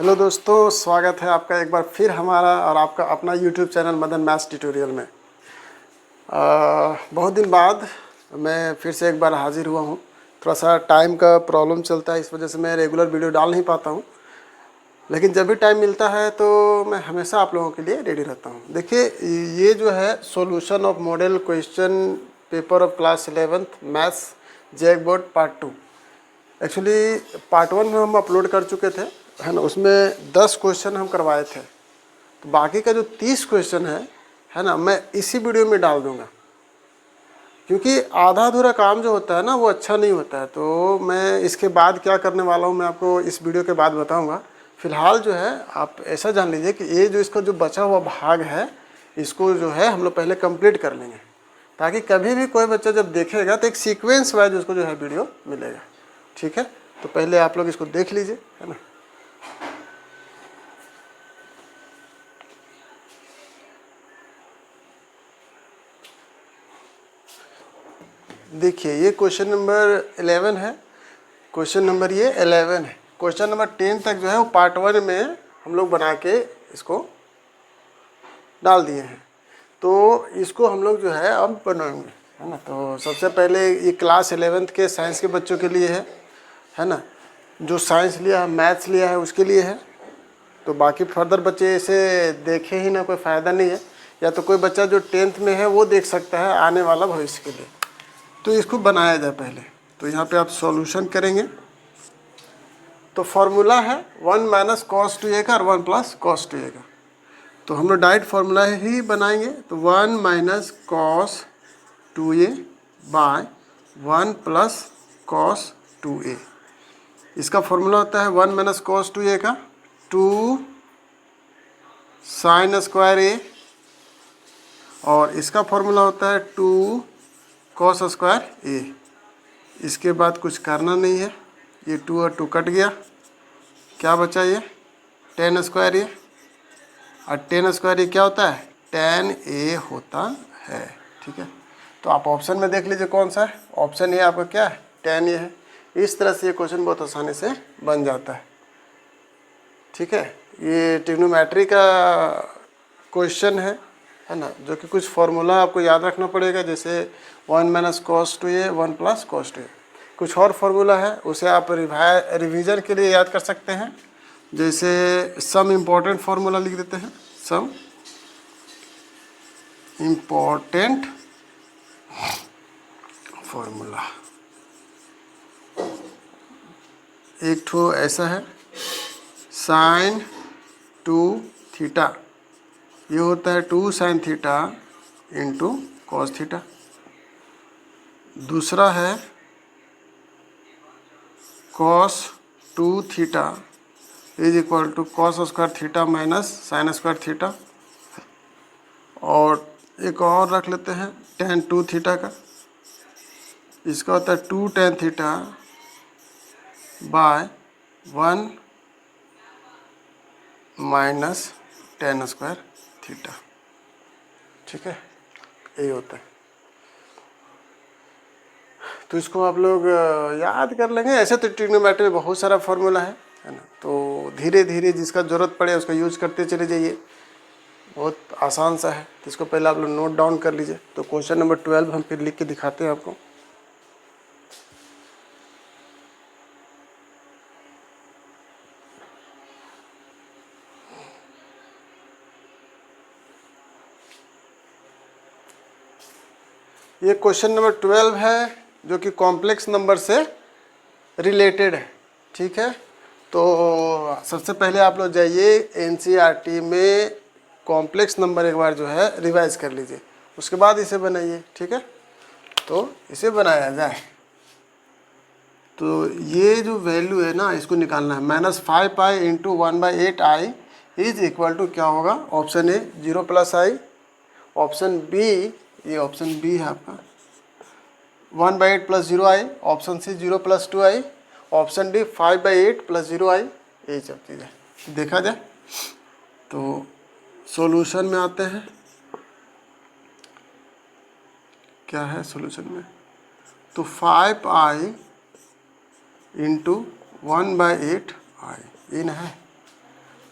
Hello दोस्तों, स्वागत है आपका एक बार फिर हमारा और आपका अपना YouTube channel Madan maths tutorial में। बहुत दिन बाद मैं फिर से एक बार हाजिर हुआ हूँ। थोड़ा सा टाइम का प्रॉब्लम चलता है, इस वजह से मैं रेगुलर वीडियो डाल नहीं पाता हूँ, लेकिन जब भी टाइम मिलता है तो मैं हमेशा आप लोगों के लिए रेडी रहता हूँ। देखिए, ये जो है solution of model question paper of class 11th maths JAC board part 2। Actually part 1 में हम अपलोड कर चुके थे, है ना। उसमें 10 क्वेश्चन हम करवाए थे, तो बाकी का जो 30 क्वेश्चन है ना, मैं इसी वीडियो में डाल दूंगा, क्योंकि आधा अधूरा काम जो होता है ना वो अच्छा नहीं होता है। तो मैं इसके बाद क्या करने वाला हूँ मैं आपको इस वीडियो के बाद बताऊँगा। फिलहाल जो है आप ऐसा जान लीजिए कि ये जो इसका जो बचा हुआ भाग है, इसको जो है हम लोग पहले कंप्लीट कर लेंगे, ताकि कभी भी कोई बच्चा जब देखेगा तो एक सीक्वेंस वाइज उसको जो है वीडियो मिलेगा। ठीक है, तो पहले आप लोग इसको देख लीजिए, है ना। देखिए, ये क्वेश्चन नंबर 11 है। क्वेश्चन नंबर ये 11 है। क्वेश्चन नंबर 10 तक जो है वो पार्ट 1 में हम लोग बना के इसको डाल दिए हैं, तो इसको हम लोग जो है अब बनाएंगे, है ना। तो सबसे पहले ये क्लास 11th के साइंस के बच्चों के लिए है ना। जो साइंस लिया है, मैथ्स लिया है, उसके लिए है। तो बाकी फर्दर बच्चे इसे देखे ही ना, कोई फ़ायदा नहीं है। या तो कोई बच्चा जो 10th में है वो देख सकता है आने वाला भविष्य के लिए। तो इसको बनाया जाए पहले। तो यहाँ पे आप सॉल्यूशन करेंगे, तो फॉर्मूला है 1 माइनस कॉस 2a का और 1 प्लस कॉस 2a का। तो हम लोग डायरेक्ट फार्मूला ही बनाएंगे। तो 1 minus cos 2a by 1 plus cos 2a। इसका फॉर्मूला होता है 1 माइनस कॉस 2a का 2 साइन स्क्वायर a, और इसका फॉर्मूला होता है 2 कॉस स्क्वायर a। इसके बाद कुछ करना नहीं है, ये 2 और 2 कट गया, क्या बचा ये tan स्क्वायर a। और tan स्क्वायर a क्या होता है, tan a होता है। ठीक है, तो आप ऑप्शन में देख लीजिए कौन सा है। ऑप्शन ए आपका क्या है, tan a है। इस तरह से ये क्वेश्चन बहुत आसानी से बन जाता है। ठीक है, ये ट्रिग्नोमेट्री का क्वेश्चन है ना, जो कि कुछ फार्मूला आपको याद रखना पड़ेगा, जैसे 1 minus cos 2a 1 plus cos 2a। कुछ और फार्मूला है, उसे आप रिवीजन के लिए याद कर सकते हैं। जैसे सम इम्पोर्टेंट फार्मूला लिख देते हैं, सम इम्पोर्टेंट फार्मूला। एक ठो ऐसा है, साइन 2 थीटा, ये होता है 2 sine theta into cos theta. दूसरा है cos 2 theta is equal to cos square theta minus sine square theta. और एक और रख लेते हैं tan 2 थीटा का, इसका होता है 2 tan theta by 1 minus tan square theta. ठीक है, यही होता है। तो इसको आप लोग याद कर लेंगे। ऐसे तो ट्रिग्नोमेट्री में बहुत सारा फार्मूला है ना। तो धीरे धीरे जिसका ज़रूरत पड़े उसका यूज करते चले जाइए, बहुत आसान सा है। तो इसको पहले आप लोग नोट डाउन कर लीजिए। तो क्वेश्चन नंबर 12 हम फिर लिख के दिखाते हैं आपको। ये क्वेश्चन नंबर 12 है, जो कि कॉम्प्लेक्स नंबर से रिलेटेड है। ठीक है, तो सबसे पहले आप लोग जाइए एनसीईआरटी में कॉम्प्लेक्स नंबर एक बार जो है रिवाइज कर लीजिए, उसके बाद इसे बनाइए। ठीक है, तो इसे बनाया जाए। तो ये जो वैल्यू है ना, इसको निकालना है। -5i into 1/8i is equal to क्या होगा, option A 0 plus i, option B, ये ऑप्शन बी है आपका 1/8 plus 0i, option C 0 plus 2i, option D 5/8 plus 0i। यही सब चीज़ें देखा जाए। तो सॉल्यूशन में आते हैं, क्या है सॉल्यूशन में, तो 5i इंटू 1/8i इन है,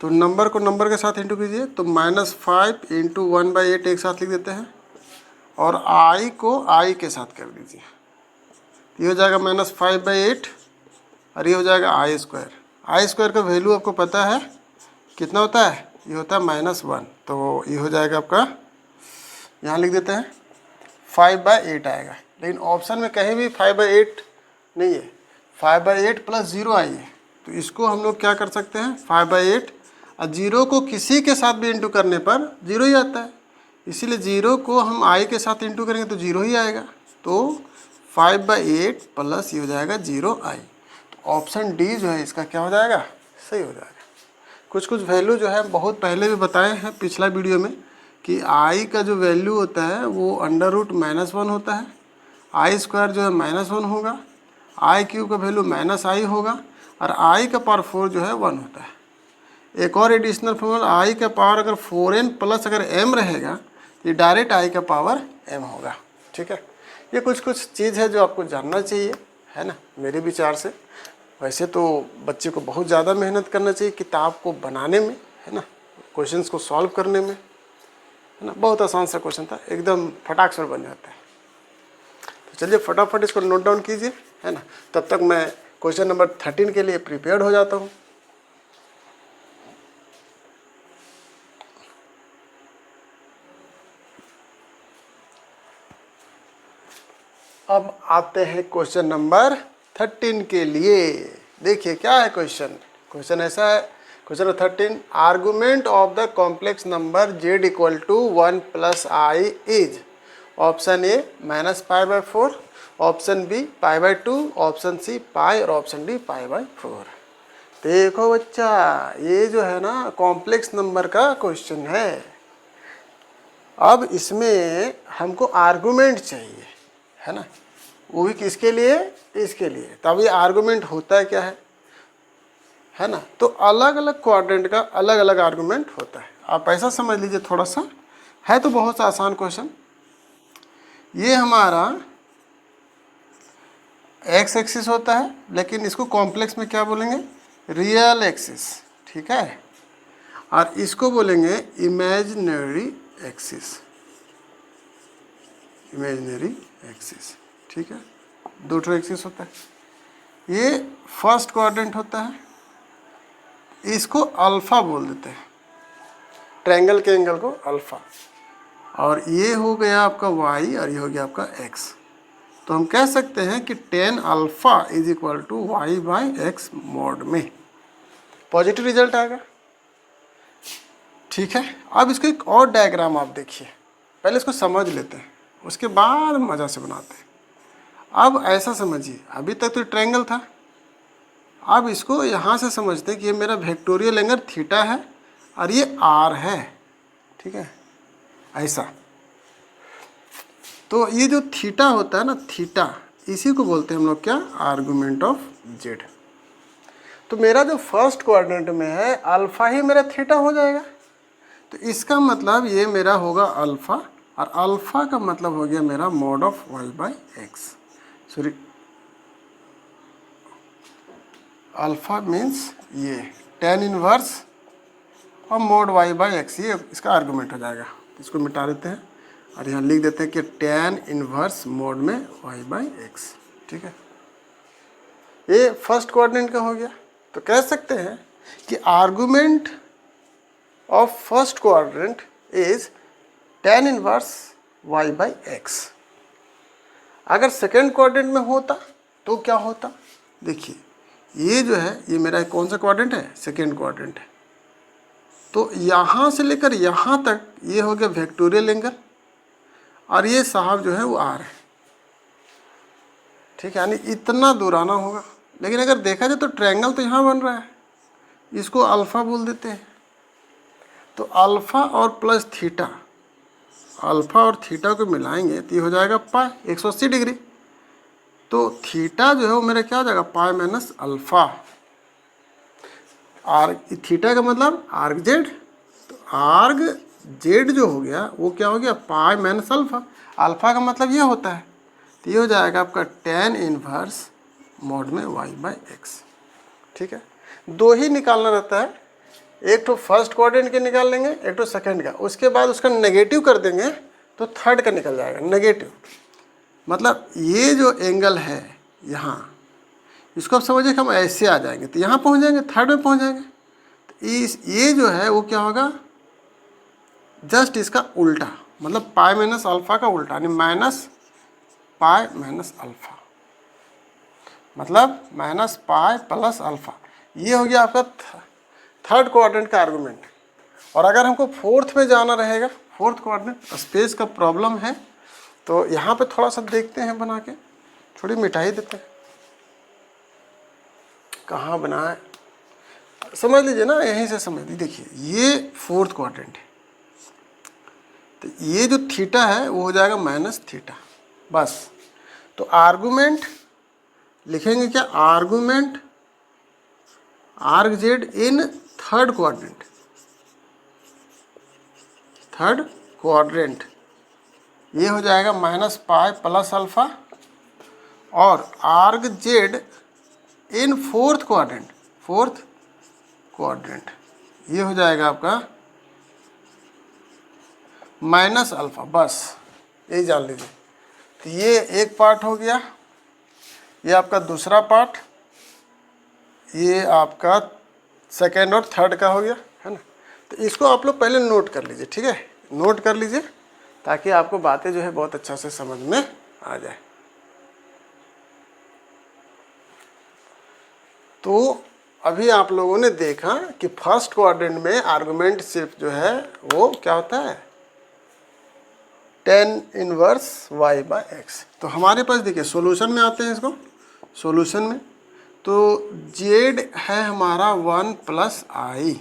तो नंबर को नंबर के साथ इंटू कीजिए, तो -5 इंटू 1/8 एक साथ लिख देते हैं, और I को I के साथ कर दीजिए। ये हो जाएगा -5/8 और ये हो जाएगा I²। I² का वैल्यू आपको पता है कितना होता है, ये होता है -1, तो ये हो जाएगा आपका, यहाँ लिख देते हैं 5/8 आएगा। लेकिन ऑप्शन में कहीं भी 5/8 नहीं है, 5/8 + 0 आई है, तो इसको हम लोग क्या कर सकते हैं, 5/8 और 0 को किसी के साथ भी इंटू करने पर 0 ही आता है, इसीलिए 0 को हम I के साथ इंटू करेंगे तो 0 ही आएगा। तो 5/8 प्लस ये हो जाएगा 0I। तो ऑप्शन डी जो है इसका क्या हो जाएगा, सही हो जाएगा। कुछ कुछ वैल्यू जो है बहुत पहले भी बताए हैं पिछला वीडियो में कि I का जो वैल्यू होता है वो √-1 होता है, I² जो है -1 होगा, I³ का वैल्यू -I होगा, और I का पावर 4 जो है 1 होता है। एक और एडिशनल फॉर्मूला, I का पावर अगर 4n प्लस अगर m रहेगा तो ये डायरेक्ट I का पावर m होगा। ठीक है, ये कुछ कुछ चीज़ है जो आपको जानना चाहिए, है ना, मेरे विचार से। वैसे तो बच्चे को बहुत ज़्यादा मेहनत करना चाहिए किताब को बनाने में, है ना, क्वेश्चंस को सॉल्व करने में, है ना। बहुत आसान सा क्वेश्चन था, एकदम फटाक से बन जाता है। तो चलिए फटाफट इसको नोट डाउन कीजिए, है ना, तब तक मैं क्वेश्चन नंबर 13 के लिए प्रिपेयर्ड हो जाता हूँ। अब आते हैं क्वेश्चन नंबर 13 के लिए। देखिए क्या है क्वेश्चन, क्वेश्चन ऐसा है, question 13, argument of the complex number z = 1 + I is, option A -π/4, option B π/2, option C pi और ऑप्शन डी π/4। देखो बच्चा, ये जो है ना कॉम्प्लेक्स नंबर का क्वेश्चन है। अब इसमें हमको आर्गुमेंट चाहिए, है ना, वो भी किसके लिए, इसके लिए। तब ये आर्गुमेंट होता क्या है ना, तो अलग अलग क्वाड्रेंट का अलग अलग आर्गुमेंट होता है। आप ऐसा समझ लीजिए, थोड़ा सा है तो बहुत सा आसान क्वेश्चन। ये हमारा एक्स एक्सिस होता है, लेकिन इसको कॉम्प्लेक्स में क्या बोलेंगे, रियल एक्सिस, ठीक है, और इसको बोलेंगे इमेजिनरी एक्सिस, इमेजिनरी एक्सिस, ठीक है, दो ठो एक्सिस होता है। ये फर्स्ट क्वाड्रेंट होता है, इसको अल्फा बोल देते हैं, ट्रायंगल के एंगल को अल्फा, और ये हो गया आपका y और ये हो गया आपका x। तो हम कह सकते हैं कि tan अल्फा = y/x मोड में पॉजिटिव रिजल्ट आएगा। ठीक है, अब इसको एक और डायग्राम आप देखिए, पहले इसको समझ लेते हैं, उसके बाद मज़ा से बनाते हैं। अब ऐसा समझिए, अभी तक तो ट्रायंगल था, अब इसको यहाँ से समझते हैं कि ये मेरा वेक्टोरियल एंगल थीटा है और ये r है, ठीक है, ऐसा। तो ये जो थीटा होता है ना, थीटा, इसी को बोलते हैं हम लोग क्या, आर्गुमेंट ऑफ z। तो मेरा जो फर्स्ट क्वाड्रेंट में है अल्फा ही मेरा थीटा हो जाएगा, तो इसका मतलब ये मेरा होगा अल्फा, और अल्फा का मतलब हो गया मेरा mode of y/x, sorry alpha means ये tan इनवर्स और मोड y/x, ये इसका आर्गुमेंट हो जाएगा। इसको मिटा देते हैं और यहाँ लिख देते हैं कि tan इनवर्स मोड में y/x, ठीक है। ये फर्स्ट क्वाड्रेंट का हो गया। तो कह सकते हैं कि argument of first quadrant is tan inverse y/x। अगर सेकेंड क्वाड्रेंट में होता तो क्या होता, देखिए ये जो है, ये मेरा कौन सा क्वाड्रेंट है, सेकेंड क्वाड्रेंट है। तो यहाँ से लेकर यहाँ तक ये हो गया वेक्टोरियल एंगल, और ये साहब जो है वो r है, ठीक है, यानी इतना दूर आना होगा। लेकिन अगर देखा जाए तो ट्रायंगल तो यहाँ बन रहा है, इसको अल्फ़ा बोल देते हैं। तो अल्फ़ा और प्लस थीटा, अल्फ़ा और थीटा को मिलाएंगे तो ये हो जाएगा पाई 180 डिग्री। तो थीटा जो है वो मेरा क्या हो जाएगा, पाई माइनस अल्फ़ा, आर्ग थीटा का मतलब आर्ग जेड। तो आर्ग जेड जो हो गया वो क्या हो गया, पाई माइनस अल्फ़ा, अल्फ़ा का मतलब ये होता है, तो ये हो जाएगा आपका tan इनवर्स मोड में y/x, ठीक है। दो ही निकालना रहता है, एक तो फर्स्ट क्वाड्रेंट के निकाल लेंगे, एक तो सेकंड का, उसके बाद उसका नेगेटिव कर देंगे तो थर्ड का निकल जाएगा नेगेटिव। मतलब ये जो एंगल है यहाँ, इसको आप समझिए कि हम ऐसे आ जाएंगे तो यहाँ पहुँच जाएंगे, थर्ड में पहुँच जाएंगे। तो ये जो है वो क्या होगा, जस्ट इसका उल्टा, मतलब पाई माइनस अल्फ़ा का उल्टा, यानी माइनस पाई माइनस अल्फ़ा, मतलब माइनस पाई प्लस अल्फ़ा। ये हो गया आपका थर्ड क्वाड्रेंट का आर्गूमेंट। और अगर हमको फोर्थ में जाना रहेगा, फोर्थ क्वाड्रेंट, स्पेस का प्रॉब्लम है, तो यहाँ पे थोड़ा सा देखते हैं बना के, थोड़ी मिटाई देते हैं। कहाँ बनाए, समझ लीजिए ना, यहीं से समझ लीजिए। देखिए ये फोर्थ क्वाड्रेंट है, तो ये जो थीटा है वो हो जाएगा माइनस थीटा, बस। तो आर्गूमेंट लिखेंगे क्या, argument arg Z in third quadrant, third quadrant, ये हो जाएगा माइनस पाई प्लस अल्फ़ा। और arg Z in fourth quadrant, fourth quadrant, ये हो जाएगा आपका माइनस अल्फ़ा, बस यही जान लीजिए। तो ये एक पार्ट हो गया, ये आपका दूसरा पार्ट, ये आपका सेकेंड और थर्ड का हो गया, है ना। तो इसको आप लोग पहले नोट कर लीजिए, ठीक है, नोट कर लीजिए, ताकि आपको बातें जो है बहुत अच्छा से समझ में आ जाए। तो अभी आप लोगों ने देखा कि फर्स्ट क्वाड्रेंट में आर्गुमेंट सिर्फ जो है वो क्या होता है, tan inverse y by x. तो हमारे पास देखिए सॉल्यूशन में आते हैं इसको, सॉल्यूशन में तो z है हमारा 1 प्लस आई।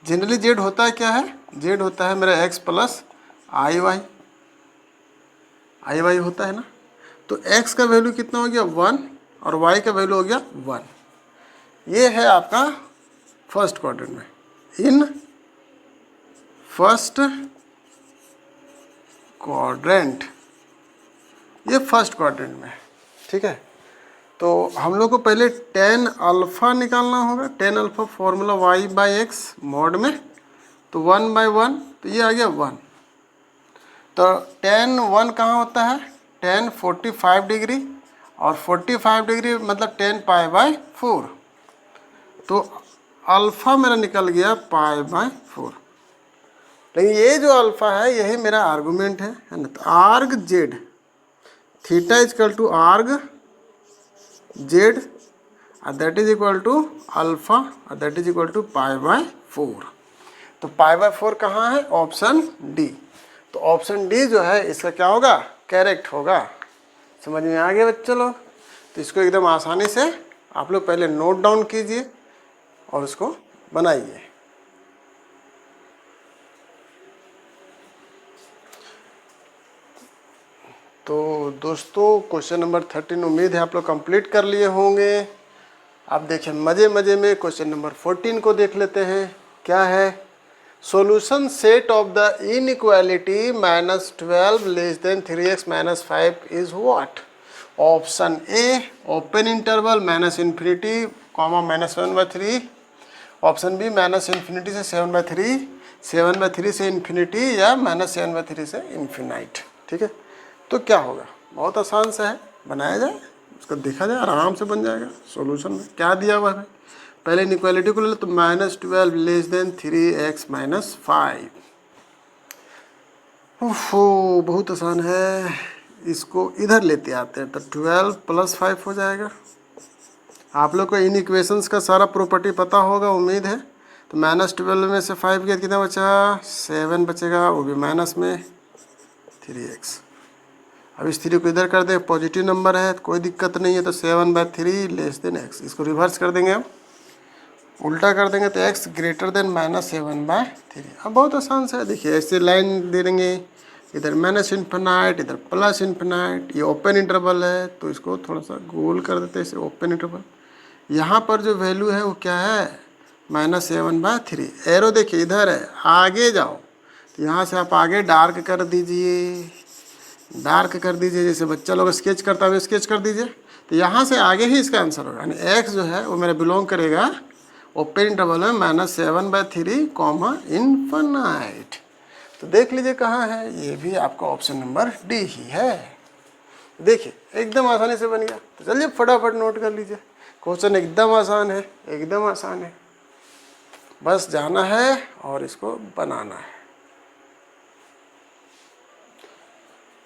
जनरली z होता है क्या है, z होता है मेरा x प्लस आई वाई होता है ना। तो x का वैल्यू कितना हो गया 1 और y का वैल्यू हो गया 1। ये है आपका फर्स्ट क्वाड्रेंट में, इन फर्स्ट क्वाड्रेंट, ये फर्स्ट क्वाड्रेंट में, ठीक है। तो हम लोग को पहले tan अल्फ़ा निकालना होगा, tan alpha formula y by x mod में, तो 1 बाई 1, तो ये आ गया 1। तो tan 1 कहाँ होता है, tan 45 डिग्री, और 45 डिग्री मतलब tan पाई बाई 4, तो अल्फ़ा मेरा निकल गया पाई बाई 4। लेकिन ये जो अल्फ़ा है यही मेरा आर्गूमेंट है ना। तो arg Z theta is equal to arg Z, that is equal to alpha, that is equal to pi by 4। तो पाई बाई 4 कहाँ है, ऑप्शन डी। तो ऑप्शन डी जो है इसका क्या होगा, करेक्ट होगा। समझ में आ गया बच्चों लोग। तो इसको एकदम आसानी से आप लोग पहले नोट डाउन कीजिए और उसको बनाइए। तो दोस्तों क्वेश्चन नंबर 13 उम्मीद है आप लोग कंप्लीट कर लिए होंगे। आप देखिए मज़े मज़े में क्वेश्चन नंबर 14 को देख लेते हैं। क्या है, solution set of the inequality -12 less than 3x - 5 is what. Option A open interval -∞, -1/3, option B -∞ से 7/3, 7/3 से इन्फिनिटी, या -7/3 से इन्फिनाइट। ठीक है, तो क्या होगा, बहुत आसान सा है, बनाया जाए, उसको देखा जाए, आराम से बन जाएगा। सॉल्यूशन में क्या दिया हुआ है, पहले इनइक्वालिटी को ले लो, तो -12 लेस देन 3x - 5। ओहो बहुत आसान है, इसको इधर लेते आते हैं, तो 12 + 5 हो जाएगा। आप लोग को इन इक्वेशंस का सारा प्रॉपर्टी पता होगा उम्मीद है। तो -12 में से 5 गया, कितना बचा, 7 बचेगा, वो भी माइनस में 3x। अब इस 3 को इधर कर दें, पॉजिटिव नंबर है तो कोई दिक्कत नहीं है, तो 7/3 लेस देन x। इसको रिवर्स कर देंगे, हम उल्टा कर देंगे, तो x ग्रेटर देन -7/3। अब बहुत आसान सा है, देखिए ऐसे लाइन दे देंगे, इधर -∞, इधर +∞। ये ओपन इंटरवल है तो इसको थोड़ा सा गोल कर देते हैं, इसे ओपन इंटरवल। यहाँ पर जो वैल्यू है वो क्या है, -7/3। एरो देखिए इधर है, आगे जाओ, तो यहाँ से आप आगे डार्क कर दीजिए, डार्क कर दीजिए, जैसे बच्चा लोग स्केच करता है स्केच कर दीजिए। तो यहाँ से आगे ही इसका आंसर होगा, यानी x जो है वो मेरा बिलोंग करेगा ओपन इंटरवल में -7/3 कॉमा इनफाइनाइट। तो देख लीजिए कहाँ है, ये भी आपका ऑप्शन नंबर डी ही है। देखिए एकदम आसानी से बन गया। तो चलिए फटाफट नोट कर लीजिए, क्वेश्चन एकदम आसान है, एकदम आसान है, बस जाना है और इसको बनाना है।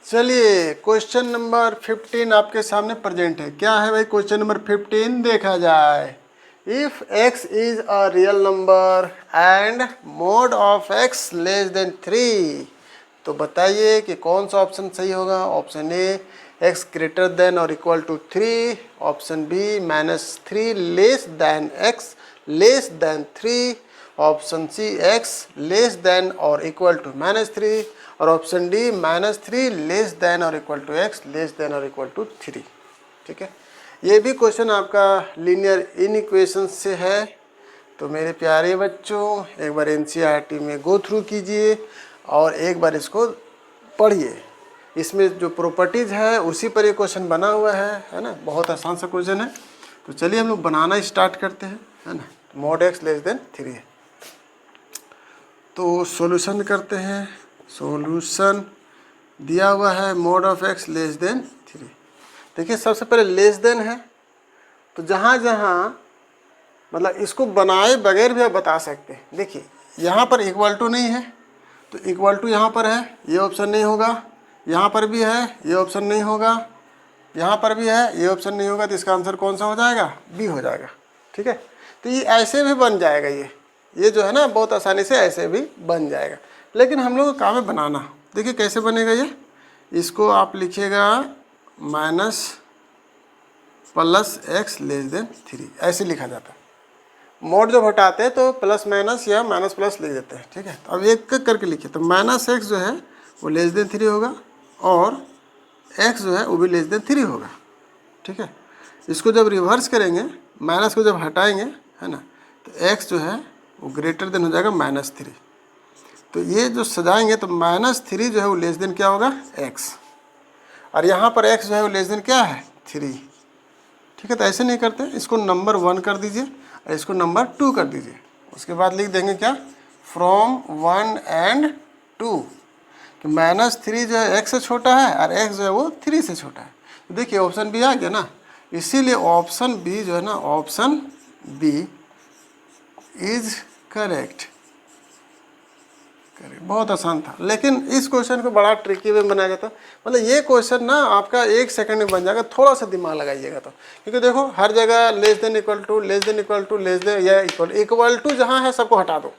चलिए क्वेश्चन नंबर 15 आपके सामने प्रेजेंट है। क्या है भाई क्वेश्चन नंबर 15? देखा जाए, if x is a real number and mod of x less than 3, तो बताइए कि कौन सा ऑप्शन सही होगा। Option A x greater than और equal to 3, option B -3 less than x less than 3, option C x less than और equal to -3 और ऑप्शन डी -3 लेस देन और equal to x less than और equal to 3। ठीक है, ये भी question आपका लीनियर इनइक्वेशन से है। तो मेरे प्यारे बच्चों एक बार एनसीईआरटी में गो थ्रू कीजिए और एक बार इसको पढ़िए। इसमें जो प्रॉपर्टीज़ है उसी पर ये क्वेश्चन बना हुआ है ना। बहुत आसान सा क्वेश्चन है। तो चलिए हम लोग बनाना स्टार्ट करते हैं, है ना। मोड x लेस देन 3 है, तो सॉल्यूशन करते हैं। सॉल्यूशन दिया हुआ है mode of x less than 3। देखिए सबसे पहले लेस देन है, तो जहाँ जहाँ मतलब इसको बनाए बगैर भी आप बता सकते हैं। देखिए यहाँ पर इक्वल टू नहीं है, तो इक्वल टू यहाँ पर है, ये ऑप्शन नहीं होगा। यहाँ पर भी है, ये ऑप्शन नहीं होगा। यहाँ पर भी है, ये ऑप्शन नहीं होगा। तो इसका आंसर कौन सा हो जाएगा? बी हो जाएगा। ठीक है, तो ये ऐसे भी बन जाएगा। ये जो है ना बहुत आसानी से ऐसे भी बन जाएगा, लेकिन हम लोग को काम है बनाना। देखिए कैसे बनेगा ये। इसको आप लिखिएगा -+x लेस देन 3, ऐसे लिखा जाता है। मोड जब हटाते हैं तो प्लस माइनस या माइनस प्लस लिख देते हैं। ठीक है, तो अब एक करके लिखिए। तो -x जो है वो लेस देन 3 होगा और x जो है वो भी लेस देन 3 होगा। ठीक है, इसको जब रिवर्स करेंगे, माइनस को जब हटाएंगे, है ना, तो x जो है वो ग्रेटर देन हो जाएगा -3। तो ये जो सजाएंगे तो -3 जो है वो लेस देन क्या होगा? x, और यहाँ पर x जो है वो लेस देन क्या है? 3। ठीक है, तो ऐसे नहीं करते, इसको नंबर 1 कर दीजिए और इसको नंबर 2 कर दीजिए। उसके बाद लिख देंगे क्या? फ्रॉम 1 एंड 2, कि -3 जो है x से छोटा है और x जो है वो 3 से छोटा है। तो देखिए ऑप्शन बी आ गया ना। इसीलिए ऑप्शन बी जो है ना, ऑप्शन बी इज करेक्ट। बहुत आसान था, लेकिन इस क्वेश्चन को बड़ा ट्रिकी वे बनाया जाता। मतलब ये क्वेश्चन ना आपका 1 सेकंड में बन जाएगा, थोड़ा सा दिमाग लगाइएगा तो। क्योंकि देखो हर जगह less than equal to, less than equal to, less than या इक्वल टू जहाँ है सबको हटा दो,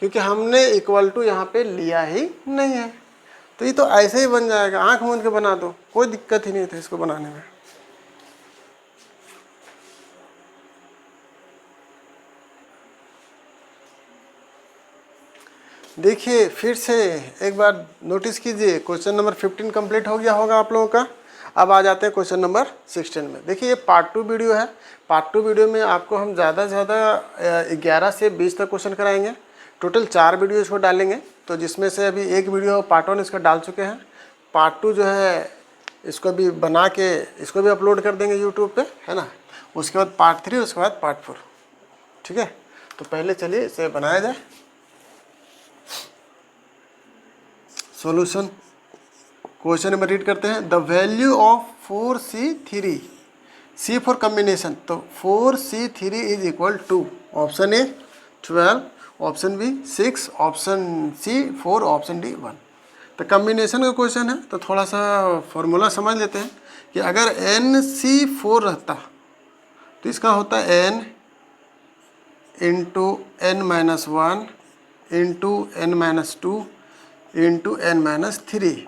क्योंकि हमने इक्वल टू यहाँ पे लिया ही नहीं है। तो ये तो ऐसे ही बन जाएगा, आँख मूंद के बना दो, कोई दिक्कत ही नहीं था इसको बनाने में। देखिए फिर से एक बार नोटिस कीजिए, क्वेश्चन नंबर 15 कंप्लीट हो गया होगा आप लोगों का। अब आ जाते हैं क्वेश्चन नंबर 16 में। देखिए ये पार्ट 2 वीडियो है। पार्ट 2 वीडियो में आपको हम ज़्यादा से ज़्यादा 11 से 20 तक क्वेश्चन कराएंगे। टोटल 4 वीडियो इसको डालेंगे, तो जिसमें से अभी एक वीडियो पार्ट 1 इसका डाल चुके हैं। पार्ट 2 जो है इसको भी बना के इसको भी अपलोड कर देंगे यूट्यूब पे, है ना। उसके बाद पार्ट 3, उसके बाद पार्ट 4। ठीक है, तो पहले चलिए इसे बनाया जाए। सॉल्यूशन क्वेश्चन नंबर रीड करते हैं। The value of 4C3, C for combination, तो 4C3 is equal to option A 12, option B 6, option C 4, option D 1। तो कम्बिनेशन का क्वेश्चन है, तो थोड़ा सा फॉर्मूला समझ लेते हैं कि अगर NC4 रहता तो इसका होता n into n-1 into n-2 into n-3,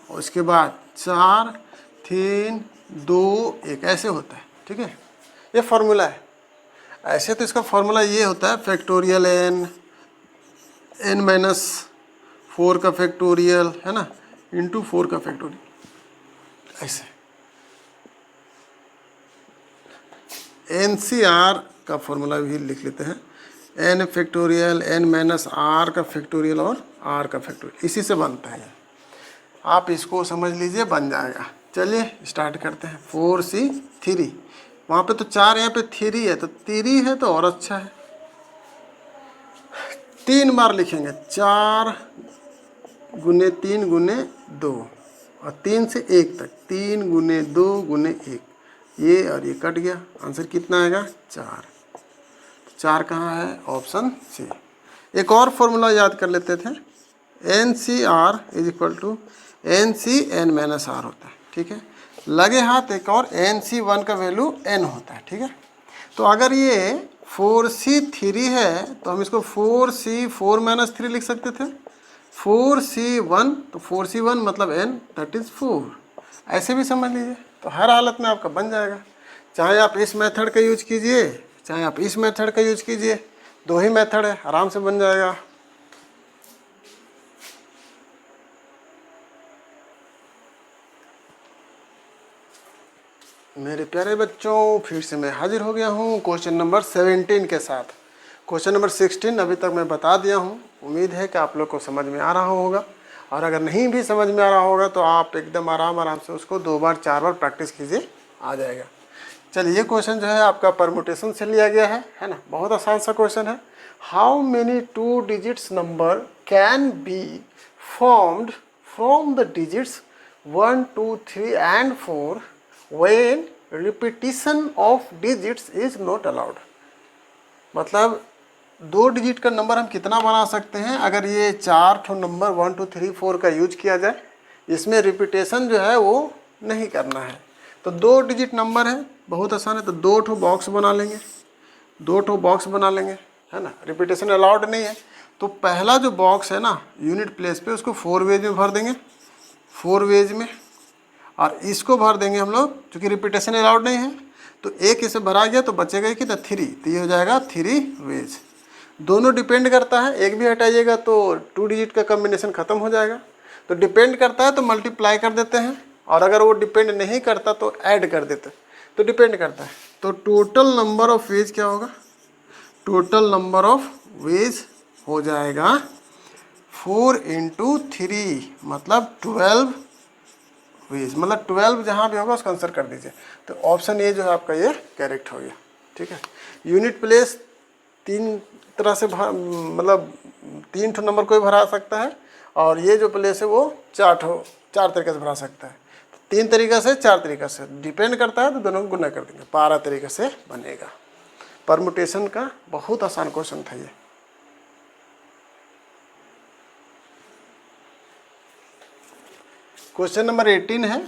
उसके बाद 4, 3, 2, 1 ऐसे होता है। ठीक है, ये फार्मूला है। ऐसे तो इसका फार्मूला ये होता है फैक्टोरियल n-4 का फैक्टोरियल, है ना, इंटू 4 का फैक्टोरियल। ऐसे NCR का फॉर्मूला भी लिख लेते हैं, n फैक्टोरियल, n-r का फैक्टोरियल और r का फैक्टोरियल, इसी से बनता है। आप इसको समझ लीजिए, बन जाएगा। चलिए स्टार्ट करते हैं। 4C3, वहाँ पे तो 4, यहाँ पे 3 है, तो 3 है तो और अच्छा है। 3 बार लिखेंगे, 4 गुने 3 गुने 2 और 3 से 1 तक, 3 गुने 2 गुने 1, ये और ये कट गया, आंसर कितना आएगा 4। 4 कहाँ है, ऑप्शन सी। एक और फॉर्मूला याद कर लेते थे, n C r is equal to n C n minus r होता है, ठीक है। लगे हाथ एक और एन सी वन का वैल्यू एन होता है, ठीक है। तो अगर ये 4C3 है तो हम इसको 4C4 माइनस 3 लिख सकते थे। 4C1 तो 4C1 मतलब n दैट इज़ 4, ऐसे भी समझ लीजिए। तो हर हालत में आपका बन जाएगा, चाहे आप इस मेथड का यूज कीजिए चाहे आप इस मेथड का यूज कीजिए, दो ही मेथड है, आराम से बन जाएगा। मेरे प्यारे बच्चों, फिर से मैं हाजिर हो गया हूँ क्वेश्चन नंबर 17 के साथ। क्वेश्चन नंबर 16 अभी तक मैं बता दिया हूँ, उम्मीद है कि आप लोग को समझ में आ रहा होगा, और अगर नहीं भी समझ में आ रहा होगा तो आप एकदम आराम से उसको 2 बार 4 बार प्रैक्टिस कीजिए, आ जाएगा। चलिए, ये क्वेश्चन जो है आपका परमुटेशन से लिया गया है ना, बहुत आसान सा क्वेश्चन है। How many 2 digits number can be formed from the digits 1, 2, 3 and 4 when repetition of digits is not allowed। मतलब 2 डिजिट का नंबर हम कितना बना सकते हैं अगर ये 4 ठो नंबर 1, 2, 3, 4 का यूज किया जाए, इसमें रिपीटेशन जो है वो नहीं करना है। तो 2 डिजिट नंबर है, बहुत आसान है। तो 2 ठो बॉक्स बना लेंगे, 2 ठो बॉक्स बना लेंगे, है ना, रिपीटेशन अलाउड नहीं है। तो पहला जो बॉक्स है ना यूनिट प्लेस पे, उसको 4 वेज में भर देंगे, 4 वेज में, और इसको भर देंगे हम लोग, क्योंकि रिपीटेशन अलाउड नहीं है। तो एक इसे भरा गया तो बचेगा कि 3, तो ये हो जाएगा 3 वेज। दोनों डिपेंड करता है, एक भी हटाइएगा तो 2 डिजिट का कॉम्बिनेशन खत्म हो जाएगा। तो डिपेंड करता है तो मल्टीप्लाई कर देते हैं, और अगर वो डिपेंड नहीं करता तो ऐड कर देते हैं। तो डिपेंड करता है। तो टोटल नंबर ऑफ वेज क्या होगा, टोटल नंबर ऑफ वेज हो जाएगा 4 × 3 मतलब 12 वेज, मतलब 12 जहाँ भी होगा उसका आंसर कर दीजिए। तो ऑप्शन ए जो है आपका ये करेक्ट हो गया, ठीक है। यूनिट प्लेस 3 तरह से मतलब 3 ठो नंबर कोई भरा सकता है, और ये जो प्लेस है वो 4 तरीके से भरा सकता है। 3 तरीका से 4 तरीका से डिपेंड करता है, तो दोनों को गुना कर देंगे, 12 तरीके से बनेगा। परमुटेशन का बहुत आसान क्वेश्चन था ये। क्वेश्चन नंबर 18 है,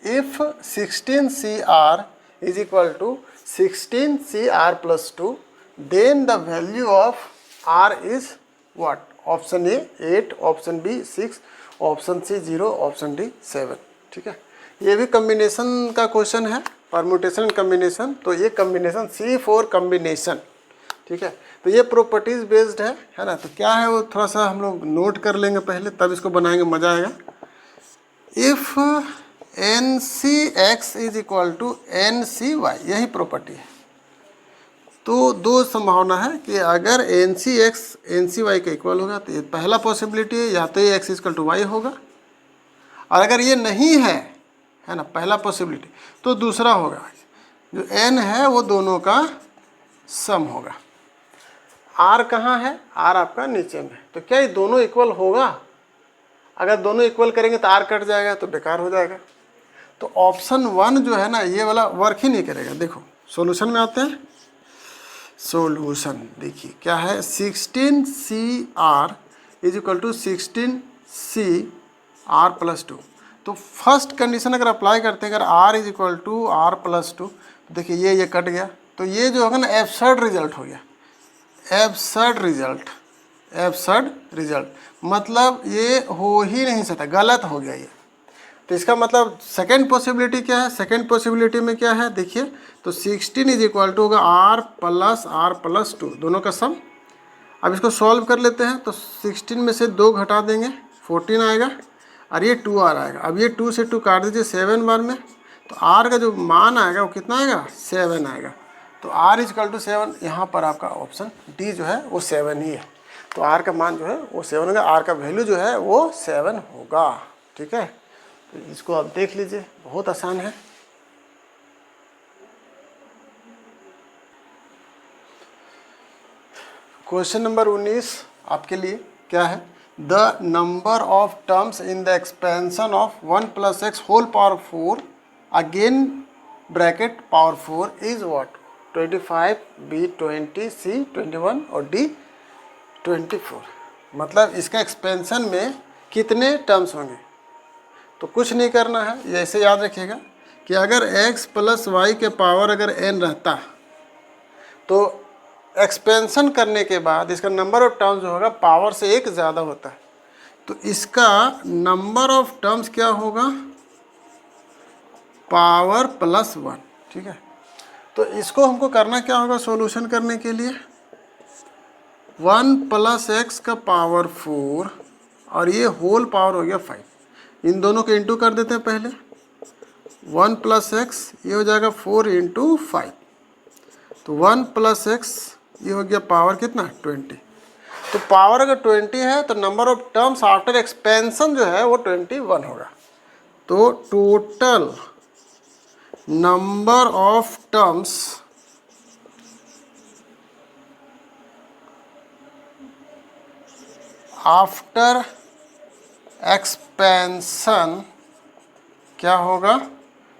if 16CR is equal to 16CR + 2 then the value of R is what. Option A 8, option B 6, option C 0, option D 7, ठीक है। ये भी कम्बिनेशन का क्वेश्चन है, परम्यूटेशन कम्बिनेशन। तो ये कम्बिनेशन C4 कम्बिनेशन, ठीक है। तो ये प्रॉपर्टीज बेस्ड है ना। तो क्या है वो थोड़ा सा हम लोग नोट कर लेंगे पहले, तब इसको बनाएंगे, मजा आएगा। If NCX is equal to NCY, यही प्रॉपर्टी है। तो 2 संभावना है कि अगर NCX NCY के इक्वल होगा तो ये पहला पॉसिबिलिटी है, या तो ये X = Y होगा, और अगर ये नहीं है ना पहला पॉसिबिलिटी, तो दूसरा होगा, जो N है वो दोनों का सम होगा। R कहाँ है, R आपका नीचे में। तो क्या ये दोनों इक्वल होगा? अगर दोनों इक्वल करेंगे तो R कट जाएगा, तो बेकार हो जाएगा। तो ऑप्शन 1 जो है ना, ये वाला वर्क ही नहीं करेगा। देखो सॉल्यूशन में आते हैं। सॉल्यूशन देखिए क्या है, 16CR is equal to 16CR + 2। तो फर्स्ट कंडीशन अगर अप्लाई करते हैं, अगर R is equal to R + 2, तो देखिए ये कट गया, तो ये जो होगा ना एब्सर्ड रिजल्ट हो गया। एब्सर्ड रिजल्ट मतलब ये हो ही नहीं सकता, गलत हो गया ये। तो इसका मतलब सेकेंड पॉसिबिलिटी क्या है, सेकेंड पॉसिबिलिटी में क्या है देखिए, तो 16 इज इक्वल टू होगा R + 2, दोनों का सम। अब इसको सॉल्व कर लेते हैं। तो 16 में से 2 घटा देंगे, 14 आएगा, और ये 2R आएगा। अब ये 2 से 2 काट दीजिए 7 बार में, तो R का जो मान आएगा वो कितना आएगा, 7 आएगा। तो R = 7, यहाँ पर आपका ऑप्शन डी जो है वो 7 ही है। तो R का मान जो है वो 7 होगा, R का वैल्यू जो है वो 7 होगा, ठीक है। तो इसको आप देख लीजिए, बहुत आसान है। क्वेश्चन नंबर 19 आपके लिए क्या है, the number of terms in the expansion of 1 + x whole power 4 again bracket power 4 is what, 25, B 20, C 21 और डी 24। मतलब इसका एक्सपेंशन में कितने टर्म्स होंगे। तो कुछ नहीं करना है, ये ऐसे याद रखिएगा कि अगर x + y के पावर अगर n रहता तो एक्सपेंशन करने के बाद इसका नंबर ऑफ टर्म्स जो होगा पावर से एक ज़्यादा होता है, तो इसका नंबर ऑफ टर्म्स क्या होगा, पावर +1। ठीक है, तो इसको हमको करना क्या होगा सॉल्यूशन करने के लिए, 1 + x का पावर 4 और ये होल पावर हो गया 5, इन दोनों को इंटू कर देते हैं पहले। 1 + x ये हो जाएगा 4 × 5, तो 1 + x ये हो गया पावर कितना 20। तो पावर अगर 20 है तो number of terms after expansion जो है वो 21 होगा। तो total number of terms after expansion क्या होगा,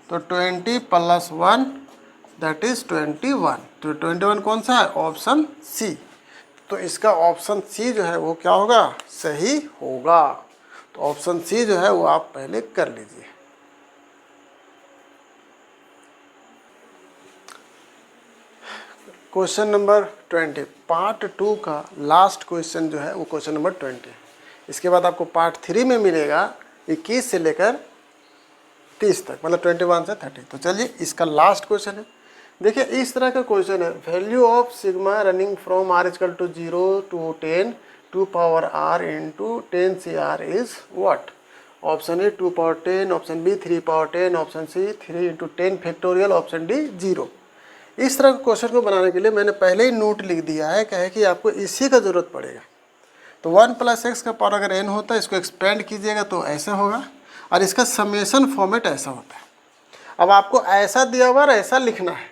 तो 20 + 1 दैट इज 21। तो 21 कौन सा है, ऑप्शन सी। तो इसका ऑप्शन सी जो है वो क्या होगा, सही होगा। तो ऑप्शन सी जो है वो आप पहले कर लीजिए। क्वेश्चन नंबर 20 पार्ट 2 का लास्ट क्वेश्चन जो है वो क्वेश्चन नंबर 20 है। इसके बाद आपको पार्ट 3 में मिलेगा 21 से लेकर 30 तक, मतलब 21 से 30। तो चलिए इसका लास्ट क्वेश्चन है। देखिए इस तरह का क्वेश्चन है, value of sigma running from r = 0 to 10 2 power r × 10 CR is what. Option A 2 power 10, option B 3 power 10, option C 3 × 10 factorial, option D 0। इस तरह के क्वेश्चन को बनाने के लिए मैंने पहले ही नोट लिख दिया है, कहे कि आपको इसी का ज़रूरत पड़ेगा। तो 1 + x का पावर अगर n होता है, इसको एक्सपेंड कीजिएगा तो ऐसा होगा, और इसका समेशन फॉर्मेट ऐसा होता है। अब आपको ऐसा दिया हुआ और ऐसा लिखना है,